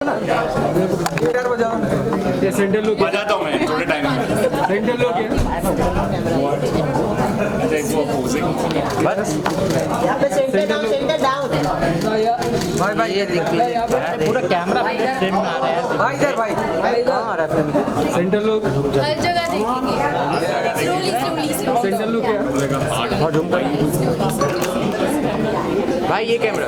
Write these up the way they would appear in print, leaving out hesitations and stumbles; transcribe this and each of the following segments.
Guitar बजाओ। ये centre look बजाता हूँ मैं थोड़े टाइम में। सेंटर लुक है बस यहाँ पे सेंटर डाउन भाई भाई ये देखिए पूरा कैमरा फ्रेम में आ रहा है भाई इधर भाई कहाँ आ रहा है फ्रेम सेंटर लुक हर जगह देखेंगे स्लोली सेंटर लुक है और झूम भाई ये कैमरा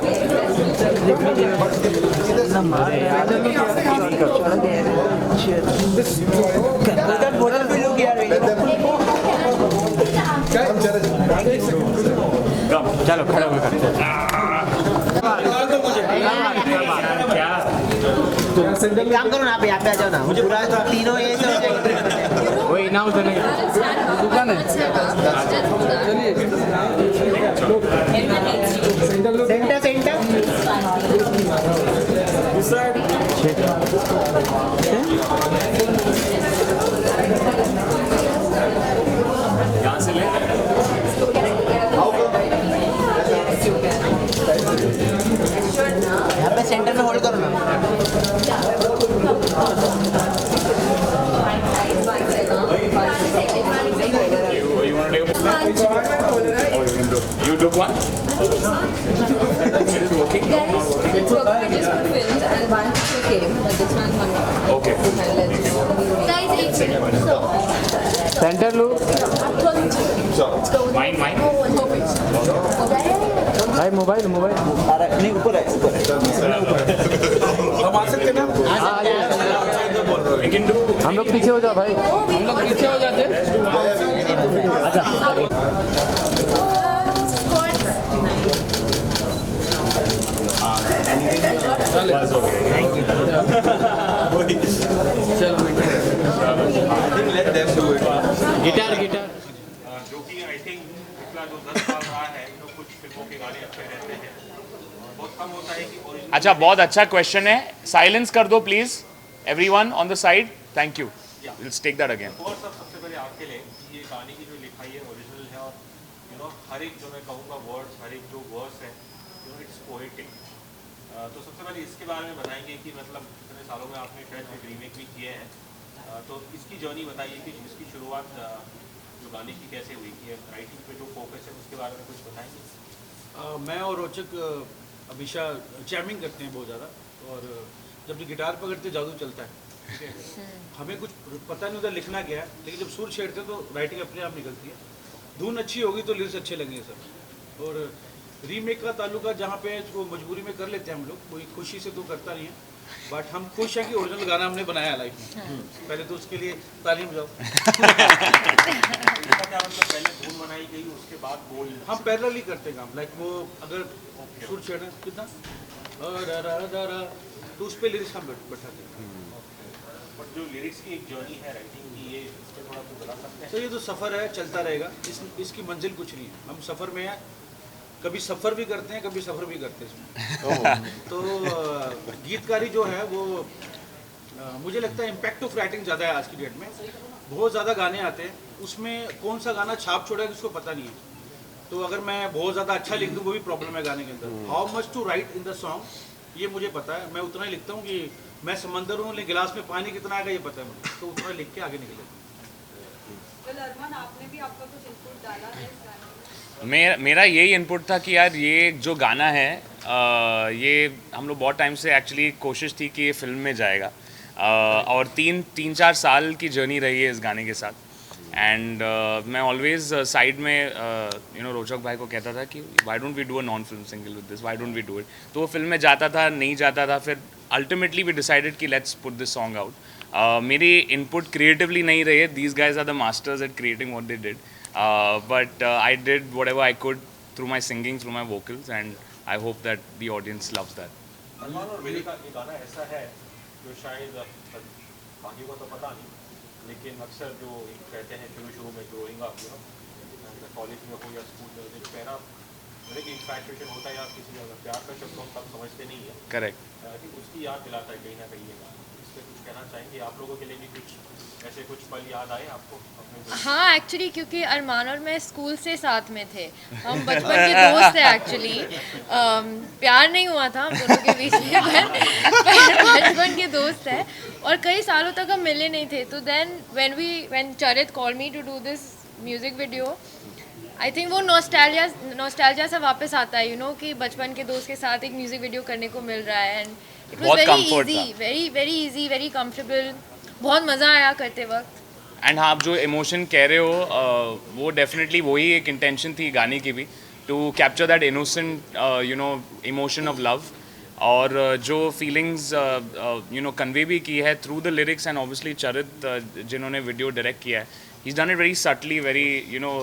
बोतल भी लोग यार चलो खड़े हो काम करो ना आप यहाँ पे आ जाओ ना मुझे पूरा तीनों ये वही अनाउंस करने दुकान है चलिए सेंटर लुक सेंटर यहाँ से ले यहाँ पे सेंटर में होल्ड करो ना You want to take a you took one? It is working? It's working. Just got filmed and one picture came, but this one one. Okay. I'll let you know. Guys, एक second. Centre लो Mine. भाई mobile नहीं ऊपर है हम आ सकते ना We can do. हम लोग पीछे हो जाओ भाई हम लोग पीछे हो जाते Buzz हो गया. गिटार जो कि आई थिंक पिछला जो 10 साल रहा है कुछ फिल्मों के गाने अच्छे रहते हैं बहुत कम होता है कि ओरिजिनल अच्छा बहुत अच्छा क्वेश्चन है साइलेंस कर दो please everyone on the side thank you let's take that again और सबसे पहले आपके लिए ये गाने की जो लिखाई है ओरिजिनल है और हर एक जो मैं कहूँगा वर्ड्स हर एक जो वर्ड्स है इट्स पोएटिक तो सबसे पहले इसके बारे में बताएंगे कि मतलब इतने सालों में आपने शायद एक रीमेक भी किए हैं तो इसकी जर्नी बताइए कि इसकी शुरुआत जो गाने की कैसे हुई कि राइटिंग पे जो फोकस है उसके बारे में कुछ बताएंगे। मैं और रोचक अभिषा जैमिंग करते हैं बहुत ज़्यादा और जब गिटार पकड़ते जादू चलता है ठीक है हमें कुछ पता नहीं होता लिखना क्या है लेकिन जब सुर छेड़ते तो राइटिंग अपने आप निकलती है धुन अच्छी होगी तो लिरिक्स अच्छे लगेंगे सब और रीमेक का ताल्लुका जहाँ पे इसको मजबूरी में कर लेते हैं हम लोग कोई खुशी से तो करता नहीं है बट हम खुश हैं कि ओरिजिनल गाना हमने बनाया लाइफ में पहले तो उसके लिए तालीम बजाओ इसका क्या मतलब पहले धुन बनाई गई उसके बाद बोल हम पैरेलली करते हैं काम लाइक वो अगर सुर छेड़े कितना तो उस पर लिरिक्स हम बैठाते हैं बट जो लिरिक्स की एक जर्नी है राइटिंग की ये इस पर थोड़ा कुछ बता सकते हैं। तो ये तो सफ़र है चलता रहेगा इसकी मंजिल कुछ नहीं है हम सफ़र में हैं कभी सफ़र भी करते हैं कभी सफ़र भी करते हैं इसमें तो गीतकारी जो है वो मुझे लगता है इम्पैक्ट ऑफ राइटिंग ज़्यादा है आज की डेट में बहुत ज़्यादा गाने आते हैं उसमें कौन सा गाना छाप छोड़ेगा उसको पता नहीं है तो अगर मैं बहुत ज़्यादा अच्छा लिख दूँ वो भी प्रॉब्लम है गाने के अंदर how much to write in the song ये मुझे पता है मैं उतना ही लिखता हूँ कि मैं समंदर हूँ लेकिन गिलास में पानी कितना आएगा ये पता है मुझे तो उतना लिख के आगे निकले आपने भी आपका कुछ इनपुट डाला है इस गाने में मेरा यही इनपुट था कि यार ये जो गाना है ये हम लोग बहुत टाइम से एक्चुअली कोशिश थी कि ये फिल्म में जाएगा और तीन चार साल की जर्नी रही है इस गाने के साथ एंड मैं ऑलवेज साइड में रोचक भाई को कहता था कि why don't we do a non film single with this why don't we do it तो वो फिल्म में जाता था नहीं जाता था फिर अल्टीमेटली वी डिसाइडेड कि let's put this song out मेरी इनपुट क्रिएटिवली नहीं रही है these guys are the masters at creating what they did but I did whatever I could through my singing, through my vocals, and I hope that the audience loves that. Salman और मेरी का ये गाना ऐसा है जो शायद बाकी को तो पता नहीं लेकिन अक्सर जो एक कहते हैं शुरू में ग्रोइंग अप कॉलेज में हो या स्कूल में एक पहला एक इन्फैक्चुएशन होता है या किसी अगर प्यार का शब्द हम तब समझते नहीं है Correct. उसकी याद दिलाता है कहीं ना कहीं ये गाना पे कुछ कहना चाहेंगे? आप लोगों के लिए भी कुछ ऐसे कुछ पल याद आए आपको अपने? हाँ एक्चुअली क्योंकि अरमान और मैं स्कूल से साथ में थे, हम बचपन के दोस्त हैं एक्चुअली। प्यार नहीं हुआ था हम दोनों के बीच में पर बचपन के दोस्त हैं और कई सालों तक हम मिले नहीं थे। तो then when Charit call me to do this music video, I think वो नॉस्टैल्जिया से वापस आता है, यू नो कि बचपन के दोस्त के साथ एक म्यूजिक वीडियो करने को मिल रहा है। And it was very easy, very easy, very comfortable, बहुत मज़ा आया करते वक्त। एंड हाँ, आप जो इमोशन कह रहे हो वो डेफिनेटली वही एक इंटेंशन थी गाने की भी, to capture that innocent you know emotion of love, और जो फीलिंग्स यू नो कन्वे भी की है through the lyrics. And obviously Charit जिन्होंने वीडियो डायरेक्ट किया है, he is done it very subtly, very you know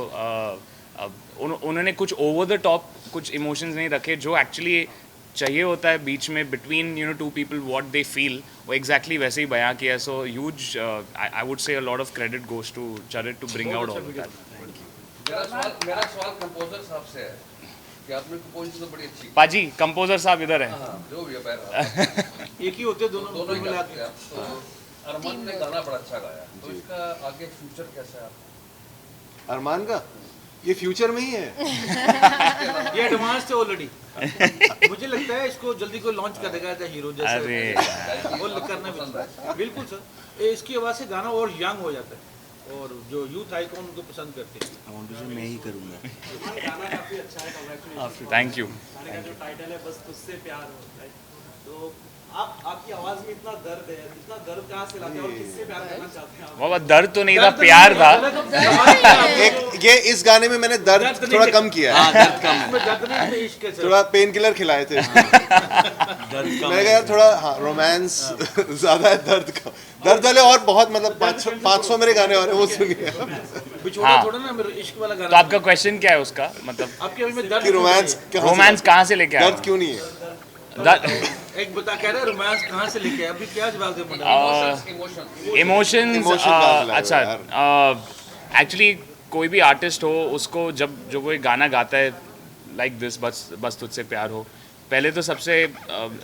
उन्होंने कुछ ओवर द टॉप कुछ इमोशंस नहीं रखे जो एक्चुअली चाहिए होता है बीच में, between you know two people what they feel, वो एग्जैक्टली वैसे ही बयां किया है। So huge, I would say a lot of credit goes to Charit to bring out all of that. मेरा सवाल कंपोजर साहब से है कि आपने कंपोजिशन तो बड़ी अच्छी। पाजी, कंपोजर साहब इधर है। जो भी है पैर एक ही होते दोनों ही मिला करते हैं आप। तो अरमान ने गाना बड़ा अच्छा गाया, तो इसका आगे फ्यूचर कैसा है आपका? अरमान का ये फ्यूचर में ही है। ये एडवांस थे ऑलरेडी। मुझे लगता है इसको जल्दी को लॉन्च कर देगा एज हीरो जैसे। अरे वो करना भी बिल्कुल सर, इसकी आवाज़ से गाना और यंग हो जाता है और जो यूथ आइकॉन उनको पसंद करते हैं। मैं ही करूँगा। गाना काफी अच्छा है, congratulations। Thank you. गाने का जो टाइटल है बस तुझसे प्यार हो, right? तो आपकी आवाज में इतना दर्द है, इतना दर्द कहाँ से लाते हैं और किससे प्यार करना चाहते हैं आप? बाबा दर्द तो नहीं था, प्यार था। एक ये इस गाने में मैंने दर्द थोड़ा कम किया है। दर्द कम है, दर्द में इश्क है सर। थोड़ा पेन किलर खिलाए थे मैंने कहा यार थोड़ा, हाँ रोमांस ज्यादा है, दर्द कम। दर्द वाले और बहुत मतलब 500 मेरे गाने और हैं, वो सुनिए। बिछोड़ा हाँ। थोड़ा ना मेरे इश्क वाला गाना। तो आपका क्वेश्चन क्या है उसका, मतलब आपके अभी में दर्द कि रोमांस रोमांस कहाँ से लेके आया? दर्द क्यों नहीं है? एक बता कह रहा है रोमांस कहाँ से लेके आया? अभी क्या जवाब दे इमोशंस Emotion कहाँ से लाए अच्छा, यार? एक्चुअली कोई भी आर्टिस्ट हो उसको जब वो एक गाना गाता है लाइक दिस, बस तुझसे प्यार हो, पहले तो सबसे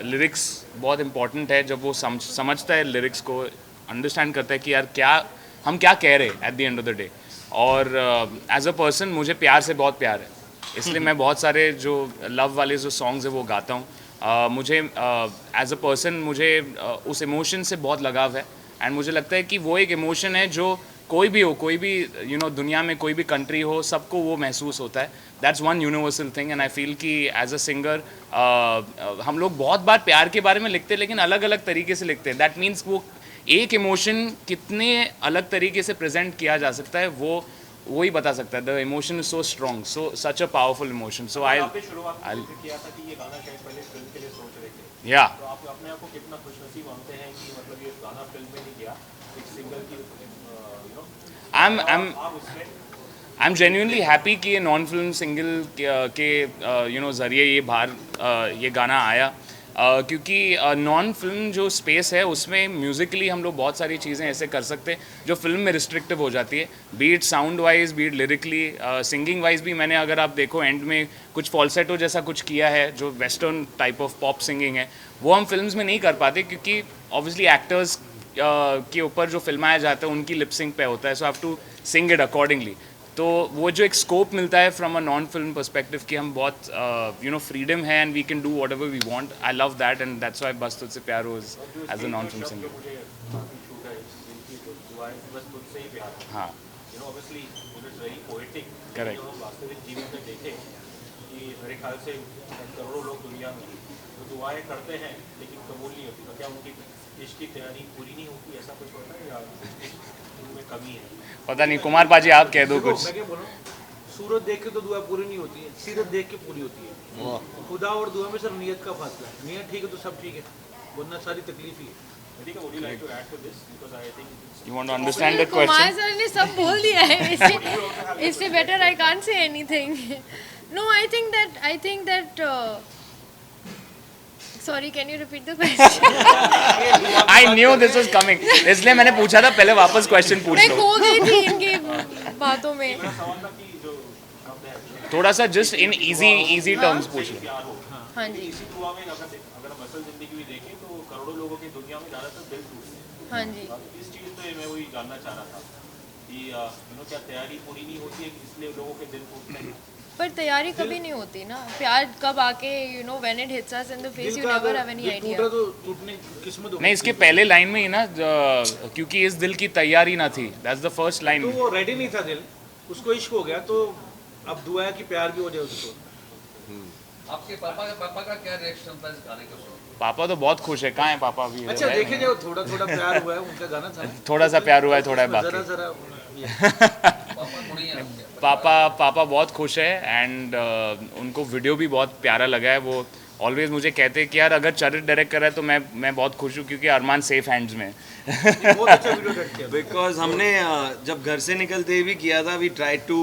लिरिक्स बहुत इंपॉर्टेंट है। जब वो समझता है लिरिक्स को, अंडरस्टैंड करता है कि यार हम क्या कह रहे हैं at the end of the day. और एज अ पर्सन मुझे प्यार से बहुत प्यार है, इसलिए मैं बहुत सारे जो लव वाले जो सॉन्ग्स है वो गाता हूँ। मुझे एज अ पर्सन मुझे उस इमोशन से बहुत लगाव है। एंड मुझे लगता है कि वो एक इमोशन है जो कोई भी हो, कोई भी यू नो दुनिया में कोई भी कंट्री हो, सबको वो महसूस होता है। That's one universal thing. And I feel कि एज अ सिंगर हम लोग बहुत बार प्यार के बारे में लिखते हैं, लेकिन अलग अलग तरीके से लिखते हैं। दैट मीन्स वो एक इमोशन कितने अलग तरीके से प्रेजेंट किया जा सकता है, वो ही बता सकता है। The emotion is so strong, so such a powerful emotion. So आपने शुरुआत में किया था कि ये गाना शायद पहले फिल्म के लिए सोच रहे थे, या तो आप अपने आप को कितना खुशनसीब मानते हैं कि मतलब ये गाना फिल्म में नहीं किया, एक सिंगर की यू नो आप उसमें आई एम जेन्युइनली हैप्पी कि ये नॉन फिल्म सिंगल के यू नो ज़रिए ये बाहर ये गाना आया, क्योंकि नॉन फिल्म जो स्पेस है उसमें म्यूज़िकली हम लोग बहुत सारी चीज़ें ऐसे कर सकते हैं जो फिल्म में रिस्ट्रिक्टिव हो जाती है, be it sound wise, be it lyrically, singing wise भी। मैंने अगर आप देखो एंड में कुछ फॉल्सेटो जैसा कुछ किया है जो western type of pop singing है, वो हम फिल्म्स में नहीं कर पाते, क्योंकि ऑब्वियसली एक्टर्स के ऊपर जो फिल्माया जाता है उनकी लिपसिंग पे होता है। So have to sing it accordingly. तो वो जो एक स्कोप मिलता है from a non film perspective कि हम बहुत यू नो फ्रीडम है and we can do whatever we want, I love that and that's why Bas Tujhse Pyaar Ho as a non film singer. मुझे काफी छू गए जिनकी दुआएं बस तुझसे ही प्यार है, हाँ, you know obviously it is very poetic. Correct. जो हम वास्तविक जीवन में देखें कि मेरे ख्याल से करोड़ों लोग दुनिया में तो दुआएं करते हैं लेकिन कबूल नहीं होती, तो क्या उनकी इश्क की तैयारी पूरी नहीं होती, ऐसा कुछ होता है या उनमें कमी है? पता नहीं, कुमार पाजी आप कह दो कुछ। मैं क्या बोल रहा हूँ, सूरत देख के तो दुआ पूरी नहीं होती है, सीरत देख के पूरी होती है। खुदा और दुआ में सिर्फ नियत का फासला है। नियत ठीक है तो सब ठीक है, वरना सारी तकलीफ ही है। Ritika, would you like to add to this? Because I think it's You want to understand the Kumar question? Sir ने सब बोल दिया है, इससे better I can't say anything. No, I think that sorry, can you repeat the question? I knew this was coming, इसलिए मैंने पूछा था पहले वापस क्वेश्चन पूछ मैं लो। खो गई थी इनकी बातों में। सवाल था कि जो शब्द है थोड़ा सा जस्ट इन इजी टर्म्स पूछ लो। प्यार हो, हाँ जी, इसी दुआ में अगर हम असल जिंदगी भी देखें तो करोड़ों लोगों की दुनिया में ज़्यादातर दिल टूटते हैं। हाँ जी। इस चीज़ पे मैं वही जानना चाह रहा था कि क्या तैयारी पूरी नहीं होती है इसलिए लोगों के दिल टूटते हैं? पर तैयारी कभी नहीं होती ना, प्यार कब आके when it hits us in the face you never have any idea. टूटा तो टूटने किस्मत नहीं, इसके पहले लाइन में ही ना क्योंकि इस दिल की तैयारी ना थी, दैट्स द फर्स्ट लाइन। तो वो रेडी नहीं था दिल, उसको इश्क हो गया, तो अब दुआ है कि प्यार भी हो जाए उसको। आपके पापा का क्या रिएक्शन था इस गाने को सुन? पापा तो बहुत खुश है। कहाँ है पापा भी? अच्छा देखे जो थोड़ा थोड़ा प्यार हुआ है, उनका गाना था ना, थोड़ा सा प्यार हुआ है, थोड़ा है जरा बाकी। जरा पापा थोड़ी है आपके? पापा बहुत खुश है एंड उनको वीडियो भी बहुत प्यारा लगा है। वो ऑलवेज मुझे कहते हैं कि यार अगर चरित डायरेक्ट कर रहा है तो मैं बहुत खुश हूँ क्योंकि अरमान सेफ हैंड्स में है। बहुत अच्छा वीडियो डायरेक्ट किया। बिकॉज हमने जब घर से निकलते भी किया था, we try to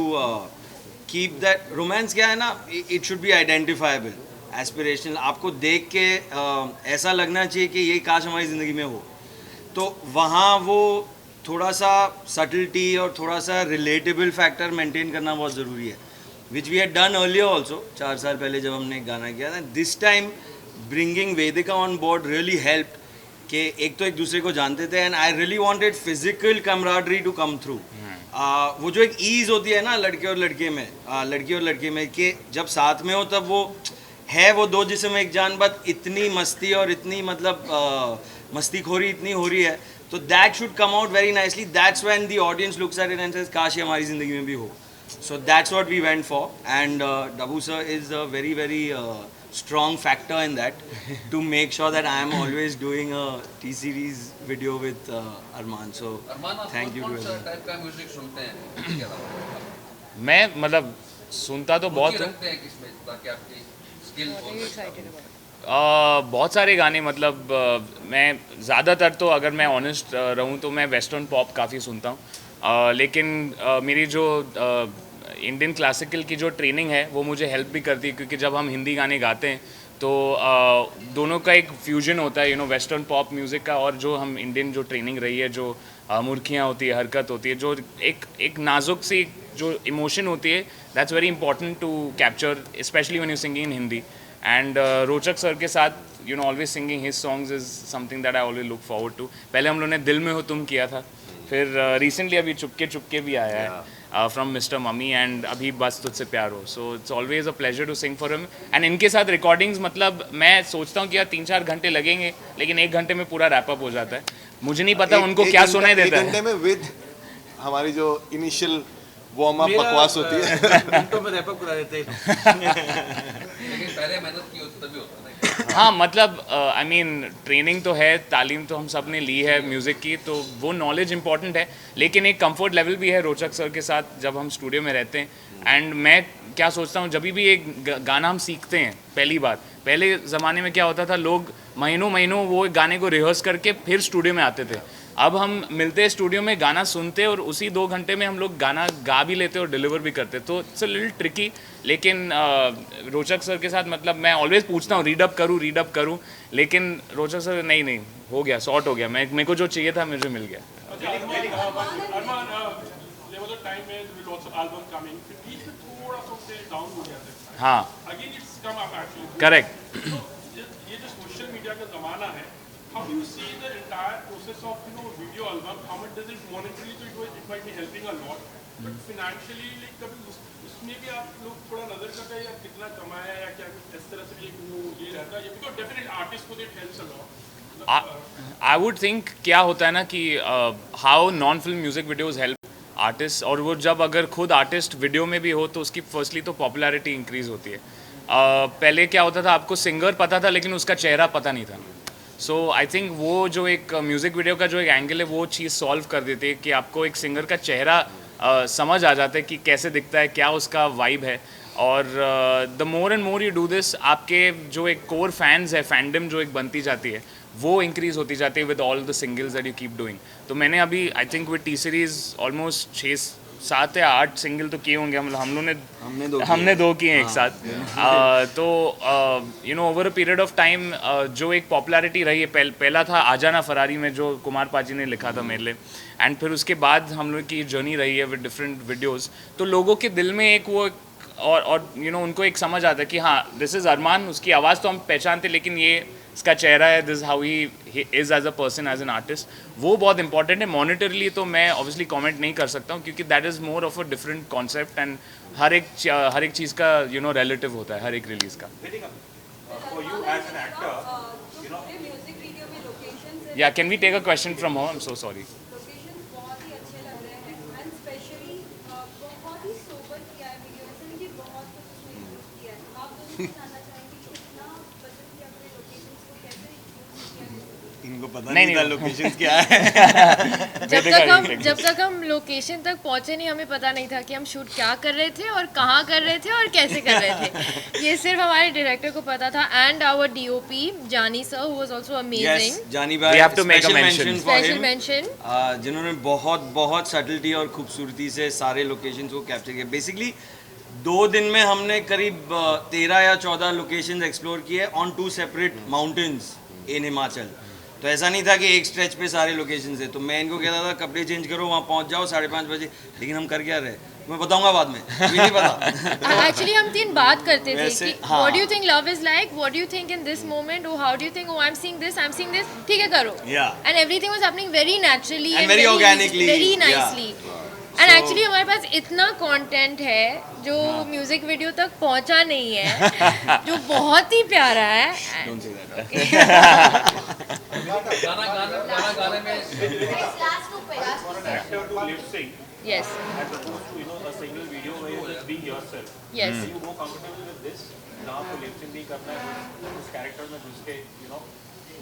keep that romance. क्या है ना, it should be identifiable, aspirational. आपको देख के ऐसा लगना चाहिए कि ये काश हमारी ज़िंदगी में हो। तो वहाँ वो थोड़ा सा सटलिटी और थोड़ा सा रिलेटेबल फैक्टर मेंटेन करना बहुत ज़रूरी है, which we had done earlier also. 4 साल पहले जब हमने गाना किया था, this time bringing Vedika on board really helped कि एक तो एक दूसरे को जानते थे and I really wanted physical camaraderie to come through. वो जो एक ईज होती है ना लड़के और लड़के में कि जब साथ में हो तब वो है वो दो जिस्म एक जान, बट इतनी मस्ती और इतनी मतलब मस्तीखोरी इतनी हो रही है, तो that should come out very nicely. That's when the audience looks at it and says काश ये हमारी ज़िंदगी में भी हो। So that's what we went for, and Dabu sir is a very strong factor in that to make sure that I am always doing a T-series video with Arman. So अरमान, आप thank you कौन to सा everyone. Type का music सुनते हैं इसके अलावा? मैं मतलब सुनता तो बहुत रुचि हूँ। रखते हैं किसमें ताकि आपकी skill What are you excited about? बहुत सारे गाने मतलब मैं ज़्यादातर तो अगर मैं ऑनेस्ट रहूँ तो मैं वेस्टर्न पॉप काफ़ी सुनता हूँ, लेकिन मेरी जो इंडियन क्लासिकल की जो ट्रेनिंग है वो मुझे हेल्प भी करती है क्योंकि जब हम हिंदी गाने गाते हैं तो दोनों का एक फ्यूजन होता है वेस्टर्न पॉप म्यूज़िक का और जो हम इंडियन जो ट्रेनिंग रही है, जो मुर्खियाँ होती है, हरकत होती है, जो एक नाजुक सी जो इमोशन होती है, that's very important to capture specially when you singing in Hindi. And Rochak sir के साथ always singing his songs is something that I always look forward to. पहले हम लोगों ने दिल में हो तुम किया था, फिर रिसेंटली अभी चुपके भी आया है फ्रॉम मिस्टर मम्मी, एंड अभी बस Tujhse Pyaar Ho. So it's always a pleasure to sing for him. And इनके साथ रिकॉर्डिंग्स मतलब मैं सोचता हूँ कि यार 3-4 घंटे लगेंगे, लेकिन 1 घंटे में पूरा रैपअप हो जाता है। मुझे नहीं पता उनको क्या सुनाई देता है। 1 घंटे में विद हमारी जो इनिशियल वार्म अप बकवास होती है मिनटों में रैप अप करा देते हैं। लेकिन पहले मेहनत की होती तभी होता है ना। हाँ मतलब आई मीन ट्रेनिंग तो है, तालीम तो हम सब ने ली है म्यूज़िक की, तो वो नॉलेज इंपॉर्टेंट है, लेकिन एक कंफर्ट लेवल भी है रोचक सर के साथ जब हम स्टूडियो में रहते हैं। एंड मैं क्या सोचता हूँ, जब भी एक गाना हम सीखते हैं पहली बार, पहले ज़माने में क्या होता था, लोग महीनों वो गाने को रिहर्स करके फिर स्टूडियो में आते थे। अब हम मिलते हैं स्टूडियो में, गाना सुनते और उसी 2 घंटे में हम लोग गाना गा भी लेते और डिलीवर भी करते। तो इट्स अ लिटिल ट्रिकी, लेकिन रोचक सर के साथ मतलब मैं ऑलवेज पूछता हूँ रीड अप करूँ, लेकिन रोचक सर नहीं हो गया, सॉर्ट हो गया, मेरे को जो चाहिए था मुझे मिल गया। हाँ correct. How do you see the entire process of video album? How much does it monetarily? So it might be helping a lot, but financially like कभी उसमें भी आप लोग थोड़ा नजर करते हैं या कितना कमाया या क्या इस तरह से ये रहता है, because definitely artist को it helps a lot. I would think क्या होता है ना कि how non-film music videos help artists, और वो जब अगर खुद आर्टिस्ट वीडियो में भी हो तो उसकी फर्स्टली तो पॉपुलैरिटी इंक्रीज होती है। पहले क्या होता था, आपको सिंगर पता था लेकिन उसका चेहरा पता नहीं था। सो आई थिंक वो जो एक म्यूज़िक वीडियो का जो एक एंगल है वो चीज़ सॉल्व कर देती है कि आपको एक सिंगर का चेहरा समझ आ जाता है कि कैसे दिखता है, क्या उसका वाइब है। और the more and more you do this, आपके जो एक कोर फैंस है, फैंडम जो एक बनती जाती है वो इंक्रीज़ होती जाती है with all the singles that you keep doing. तो मैंने अभी I think with T series almost 6-7 या 8 सिंगल तो किए होंगे हमने 2 किए एक साथ। तो over a period of time जो एक पॉपुलैरिटी रही है, पहला था आजा ना फरारी में जो कुमार पाजी ने लिखा था मेरे लिए, एंड फिर उसके बाद हम लोग की जर्नी रही है विद डिफरेंट वीडियोज़। तो लोगों के दिल में एक वो और उनको एक समझ आता है कि हाँ दिस इज़ अरमान, उसकी आवाज़ तो हम पहचानते, लेकिन ये इसका चेहरा है, this how he is as a person, as an artist, वो बहुत इंपॉर्टेंट है. मॉनिटरली तो मैं ऑब्वियसली कमेंट नहीं कर सकता हूँ, क्योंकि that is more of a different concept, and हर एक चीज़ का रिलेटिव होता है हर एक रिलीज़ का. For you as an actor, you know, या can we take a question from home? I am so sorry. Locations बहुत ही अच्छे लग रहे हैं एंड स्पेशली बहुत ही सोबर किया है वीडियो में कि बहुत कुछ उसमें यूज किया है. आप दोनों से जानना चाहेंगे कि कितना पसंद किया अपने लोकेशंस को, कैसे यूज किया है. इनको पता नहीं, नहीं था नहीं. लोकेशंस क्या है. जब तक हम लोकेशन तक पहुंचे नहीं, हमें पता नहीं था कि हम शूट क्या कर रहे थे और कहाँ कर रहे थे और कैसे कर रहे थे. ये सिर्फ हमारे डायरेक्टर को पता था, एंड आवर डीओपी जानी sir, who was also amazing. जानी We भाई, have to make a special mention. mention for special him. Mention. जिन्होंने बहुत सटलिटी और खूबसूरती से सारे लोकेशंस को कैप्चर किया. बेसिकली 2 दिन में हमने करीब 13 या 14 लोकेशंस एक्सप्लोर किए on 2 separate mountains in Himachal. तो ऐसा नहीं था कि एक स्ट्रेच पे सारे लोकेशंस है. तो मैं इनको कहता था कपड़े चेंज करो, वहाँ पहुँच जाओ 5:30 बजे. लेकिन हम कर क्या रहे, मैं बताऊंगा बाद में, अभी नहीं पता. एक्चुअली हम 3 बात करते थे वैसे, कि हाँ. What do you think love is like, what do you think in this moment, oh how do you think, oh I am seeing this, ठीक है करो. Yeah. And everything was happening very naturally And very organically, very yeah. Nicely. And actually हमारे पास इतना content है जो music video तक पहुंचा नहीं है, जो बहुत ही प्यारा है. Don't say that. गाना गाने में actor to lip sync Yes, as opposed to, you know, a single video where you're just being yourself. yes. Are you more comfortable with this? ना आपको lip sync नहीं करना है, उस character में घुस के, you know,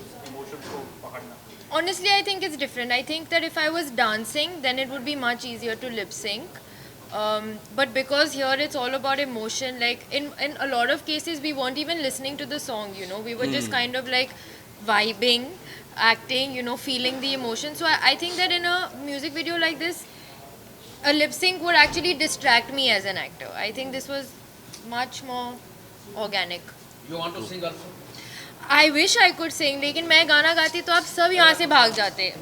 उस emotions को पकड़ना. Honestly, I think it's different. I think that if I was dancing, then it would be much easier to lip sync. But because here it's all about emotion, like in a lot of cases we weren't even listening to the song, you know, we were just kind of like vibing, acting, you know, feeling the emotion. So I think that in a music video like this, a lip sync would actually distract me as an actor. I think this was much more organic. You want to sing also? I wish I could sing, लेकिन मैं गाना गाती तो आप सब यहाँ से भाग जाते.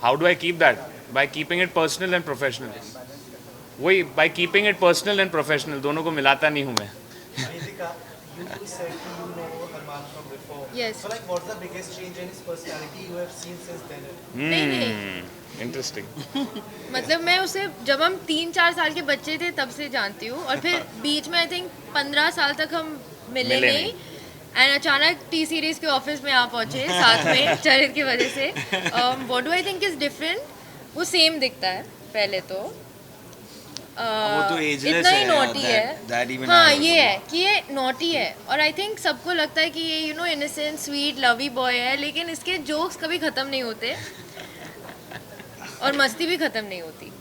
How do I keep that? By keeping it personal and professional. वही, by keeping it personal and professional, दोनों को मिलाता नहीं हूँ मैं. Nidika, you said you know Arman from before. Yes. So like, what's the biggest change in his personality you have seen since then? नहीं. Interesting. मतलब मैं उसे जब हम 3-4 साल के बच्चे थे तब से जानती हूँ, और फिर बीच में आई थिंक 15 साल तक हम मिले नहीं. एंड अचानक टी सीरीज के ऑफिस में आप पहुँचे साथ में चरित की वजह से. What do I think is different, वो सेम दिखता है पहले तो. वो तो ageless इतना ही है, नॉटी that है. even हाँ, I ये है कि ये नॉटी है, और आई थिंक सबको लगता है कि ये you know innocent sweet lovey boy है, लेकिन इसके जोक्स कभी ख़त्म नहीं होते और मस्ती भी ख़त्म नहीं होती.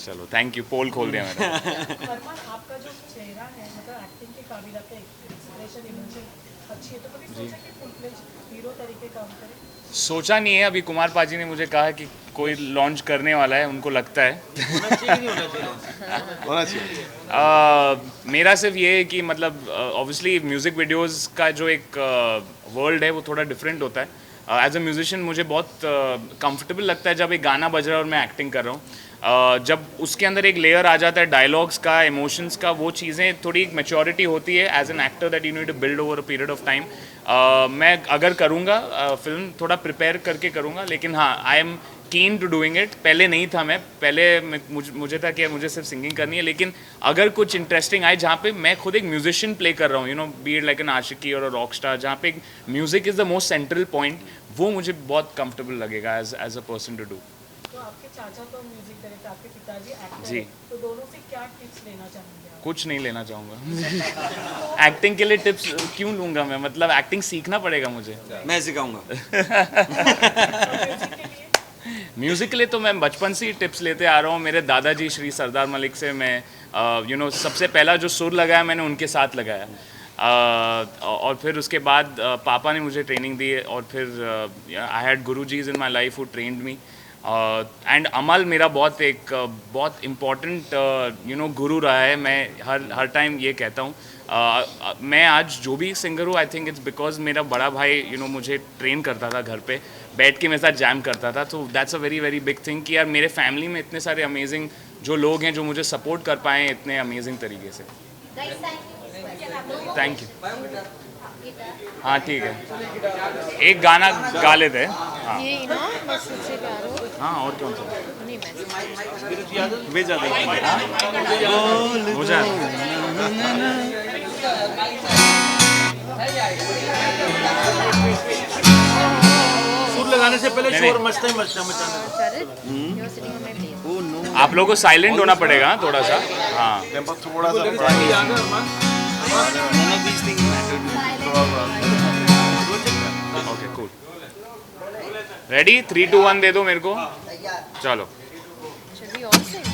चलो, थैंक यू. पोल खोल दिया मैंने. अरमान, आपका जो चेहरा है, मतलब एक्टिंग के काबिल, आपका एक्सप्रेशन, इमोशन अच्छी है, तो कभी सोचा कि फुल फ्लेज हीरो तरीके काम करें? सोचा नहीं है. अभी कुमार पाजी ने मुझे कहा कि कोई लॉन्च करने वाला है, उनको लगता है. होना चाहिए नहीं होना चाहिए? होना चाहिए. मेरा सिर्फ ये है कि मतलब ऑब्वियसली म्यूज़िक वीडियोस का जो एक वर्ल्ड है वो थोड़ा डिफरेंट होता है. एज अ म्यूजिशियन मुझे बहुत कंफर्टेबल लगता है जब एक गाना बज रहा है और मैं एक्टिंग कर रहा हूँ. जब उसके अंदर एक लेयर आ जाता है डायलॉग्स का, इमोशंस का, वो चीज़ें थोड़ी एक मैच्योरिटी होती है as an actor that you need to build over a period of time. मैं अगर करूँगा फिल्म थोड़ा प्रिपेयर करके करूँगा, लेकिन हाँ, I am keen to doing it. पहले नहीं था मैं, पहले मुझे था कि मुझे सिर्फ सिंगिंग करनी है, लेकिन अगर कुछ इंटरेस्टिंग आए जहाँ पे मैं खुद एक म्यूजिशियन प्ले कर रहा हूँ, you know, be it like an Aashiqui और अ रॉक स्टार, जहाँ पे music is the most central point, वो मुझे बहुत कंफर्टेबल लगेगा as a person to do. तो आपके चाचा तो म्यूजिक डायरेक्टर, आपके पिताजी एक्टर जी. हैं, तो दोनों से क्या टिप्स लेना चाहेंगे आप? कुछ नहीं लेना चाहूँगा. एक्टिंग के लिए टिप्स क्यों लूँगा मैं, मतलब एक्टिंग सीखना पड़ेगा मुझे. मैं सिखाऊंगा. म्यूज़िक के लिए तो मैं बचपन से ही टिप्स लेते आ रहा हूँ. मेरे दादाजी श्री सरदार मलिक से मैं यू नो सबसे पहला जो सुर लगाया मैंने उनके साथ लगाया. और फिर उसके बाद पापा ने मुझे ट्रेनिंग दी, और फिर I had gurujis in my life who trained me. And Amal मेरा बहुत इम्पॉर्टेंट यू नो गुरु रहा है. मैं हर टाइम ये कहता हूँ. मैं आज जो भी सिंगर हूँ, आई थिंक इट्स बिकॉज मेरा बड़ा भाई यू नो मुझे ट्रेन करता था, घर पे बैठ के मेरे साथ जैम करता था. तो that's a very very big thing कि यार मेरे फैमिली में इतने सारे अमेजिंग जो लोग हैं जो मुझे सपोर्ट कर पाए इतने अमेजिंग तरीके से। Thank you. हाँ ठीक है, एक गाना गा लेते हैं। हाँ ये ना बस तुझसे प्यार हो। हाँ और कौन सा नहीं मैं भेजा दे हो जाए। सुर लगाने से पहले शोर मचता ही मचता मचाना। आप लोगों को साइलेंट होना पड़ेगा थोड़ा सा। हाँ टेम्पो थोड़ा सा ओके कूल। रेडी 3 2 1 दे दो मेरे को। चलो Should we all sing?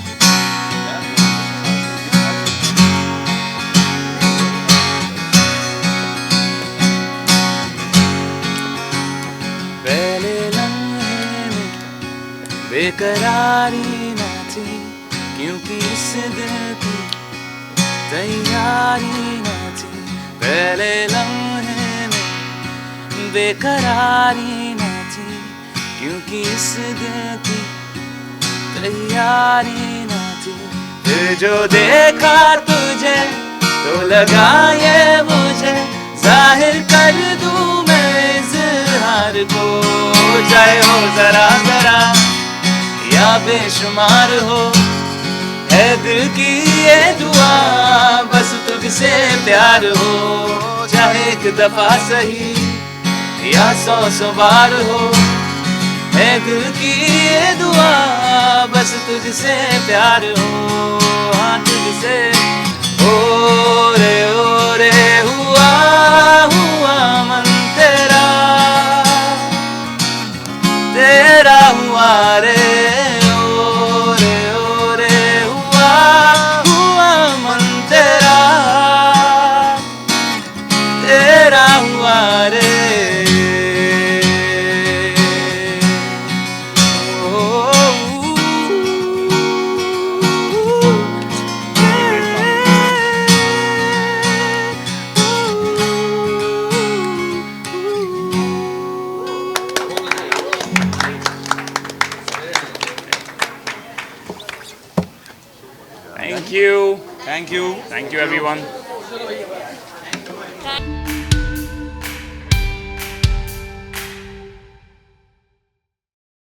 पहले लम्हे में बेकरारी न थी, क्योंकि इस दिल की तैयारी न थी। पहले लम्हे में बेकरारी न थी, क्योंकि इस दिल की तैयारी न थी। फिर जो देखा तुझे तो लगा ये मुझे जाहिर कर दूं मैं इज़हार को, चाहे हो जरा जरा या बेशुमार हो, है दिल की ये दुआ बस तुझसे प्यार हो। चाहे एक दफा सही या 100 बार हो, है दिल की ये दुआ बस तुझसे प्यार हो। हाँ तुझसे ओ रे हुआ हुआ मन तेरा, तेरा हुआ रे ओ रे हुआ हुआ मन तेरा, तेरा हुआ रे। Thank you. Thank you. Thank you everyone. Thank